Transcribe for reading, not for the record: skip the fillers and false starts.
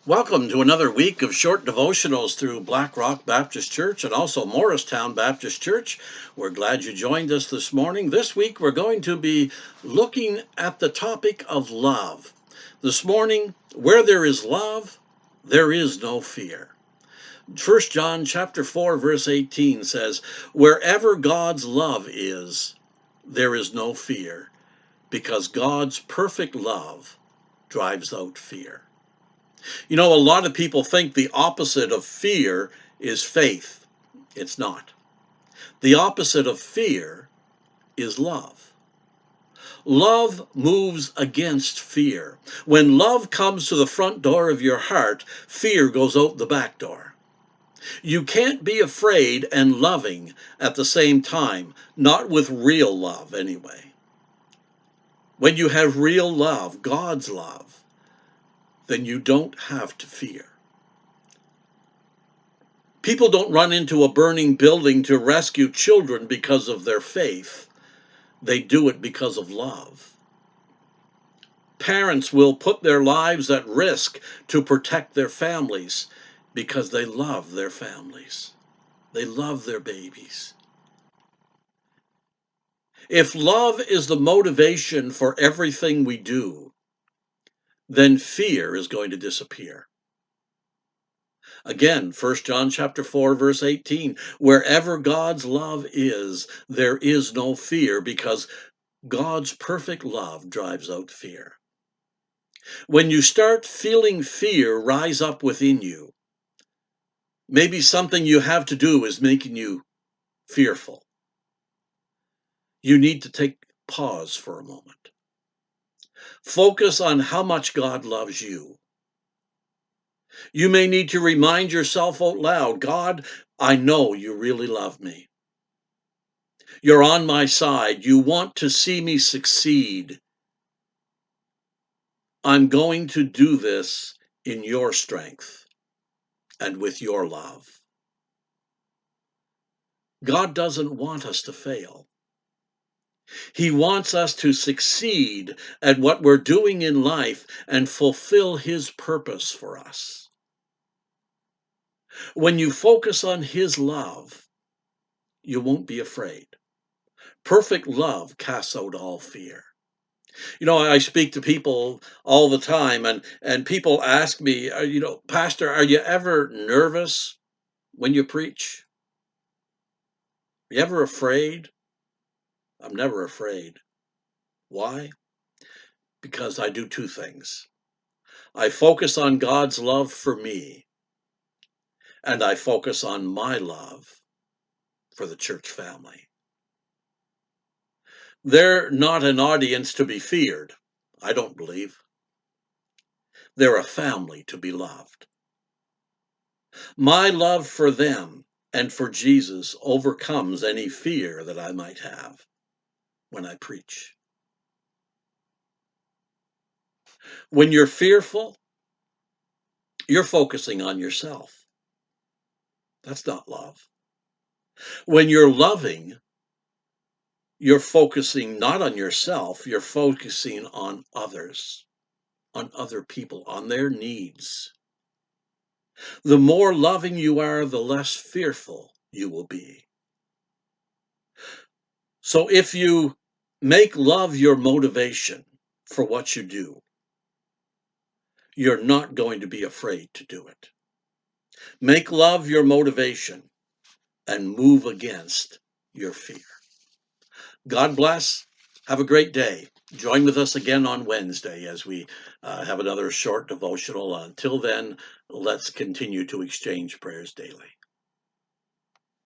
Welcome to another week of short devotionals through Black Rock Baptist Church and also Morristown Baptist Church. We're glad you joined us this morning. This week we're going to be looking at the topic of love. This morning, where there is love, there is no fear. 1 John chapter 4 verse 18 says, "Wherever God's love is, there is no fear, because God's perfect love drives out fear." You know, a lot of people think the opposite of fear is faith. It's not. The opposite of fear is love. Love moves against fear. When love comes to the front door of your heart, fear goes out the back door. You can't be afraid and loving at the same time, not with real love anyway. When you have real love, God's love, then you don't have to fear. People don't run into a burning building to rescue children because of their faith. They do it because of love. Parents will put their lives at risk to protect their families because they love their families. They love their babies. If love is the motivation for everything we do, then fear is going to disappear. Again, 1 John chapter 4 verse 18, wherever God's love is, there is no fear, because God's perfect love drives out fear. When you start feeling fear rise up within you, maybe something you have to do is making you fearful. You need to take pause for a moment. Focus on how much God loves you. You may need to remind yourself out loud, God, I know you really love me. You're on my side. You want to see me succeed. I'm going to do this in your strength and with your love. God doesn't want us to fail. He wants us to succeed at what we're doing in life and fulfill His purpose for us. When you focus on His love, you won't be afraid. Perfect love casts out all fear. You know, I speak to people all the time, and people ask me, Pastor, are you ever nervous when you preach? Are you ever afraid? I'm never afraid. Why? Because I do two things. I focus on God's love for me, and I focus on my love for the church family. They're not an audience to be feared, I don't believe. They're a family to be loved. My love for them and for Jesus overcomes any fear that I might have when I preach. When you're fearful, you're focusing on yourself. That's not love. When you're loving, you're focusing not on yourself, you're focusing on others, on other people, on their needs. The more loving you are, the less fearful you will be. So if you make love your motivation for what you do, you're not going to be afraid to do it. Make love your motivation and move against your fear. God bless. Have a great day. Join with us again on Wednesday as we have another short devotional. Until then, let's continue to exchange prayers daily.